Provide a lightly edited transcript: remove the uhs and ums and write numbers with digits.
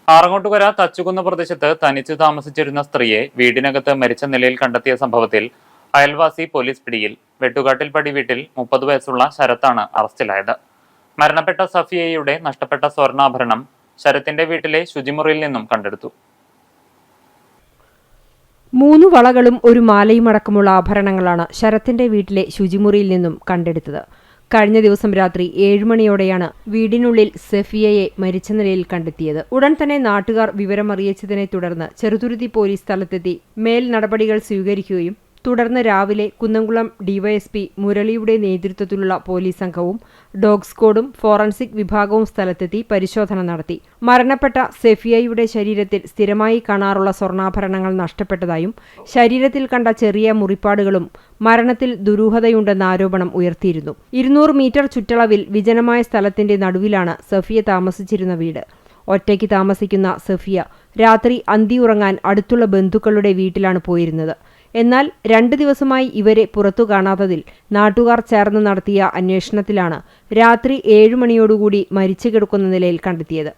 ആറങ്ങോട്ടുകര തച്ചുകുന്ന് പ്രദേശത്ത് തനിച്ചു താമസിച്ചിരുന്ന സ്ത്രീയെ വീടിനകത്ത് മരിച്ച നിലയിൽ കണ്ടെത്തിയ സംഭവത്തിൽ അയൽവാസി പോലീസ് പിടിയിൽ. വെട്ടുകാട്ടിൽപ്പടി വീട്ടിൽ 30 വയസ്സുള്ള ശരത്താണ് അറസ്റ്റിലായത്. മരണപ്പെട്ട സഫിയയുടെ നഷ്ടപ്പെട്ട സ്വർണ്ണാഭരണം ശരത്തിന്റെ വീട്ടിലെ ശുചിമുറിയിൽ നിന്നും കണ്ടെടുത്തു. 3 വളകളും ഒരു മാലയുമടക്കമുള്ള ആഭരണങ്ങളാണ് ശരത്തിന്റെ വീട്ടിലെ ശുചിമുറിയിൽ നിന്നും കണ്ടെടുത്തത്. കഴിഞ്ഞ ദിവസം രാത്രി 7 മണിയോടെയാണ് വീടിനുള്ളിൽ സഫിയയെ മരിച്ച നിലയിൽ കണ്ടെത്തിയത്. ഉടൻ തന്നെ നാട്ടുകാർ വിവരമറിയിച്ചതിനെ തുടർന്ന് ചെറുതുരുത്തി പോലീസ് സ്ഥലത്തെത്തി മേൽ നടപടികൾ സ്വീകരിക്കുകയും തുടർന്ന് രാവിലെ കുന്നംകുളം ഡിവൈഎസ്പി മുരളിയുടെ നേതൃത്വത്തിലുള്ള പോലീസ് സംഘവും ഡോഗ് സ്ക്വാഡും ഫോറൻസിക് വിഭാഗവും സ്ഥലത്തെത്തി പരിശോധന നടത്തി. മരണപ്പെട്ട സഫിയയുടെ ശരീരത്തിൽ സ്ഥിരമായി കാണാറുള്ള സ്വർണ്ണാഭരണങ്ങൾ നഷ്ടപ്പെട്ടതായും ശരീരത്തിൽ കണ്ട ചെറിയ മുറിപ്പാടുകളും മരണത്തിൽ ദുരൂഹതയുണ്ടെന്ന ആരോപണം ഉയർത്തിയിരുന്നു. 200 മീറ്റർ ചുറ്റളവിൽ വിജനമായ സ്ഥലത്തിന്റെ നടുവിലാണ് സഫിയ താമസിച്ചിരുന്ന വീട്. ഒറ്റയ്ക്ക് താമസിക്കുന്ന സഫിയ രാത്രി അന്തിയുറങ്ങാൻ അടുത്തുള്ള ബന്ധുക്കളുടെ വീട്ടിലാണ് പോയിരുന്നത്. എന്നാൽ 2 ദിവസമായി ഇവരെ പുറത്തു കാണാത്തതിൽ നാട്ടുകാർ ചേർന്ന് നടത്തിയ അന്വേഷണത്തിലാണ് രാത്രി 7 മണിയോടുകൂടി മരിച്ചു കിടക്കുന്ന നിലയിൽ കണ്ടെത്തിയത്.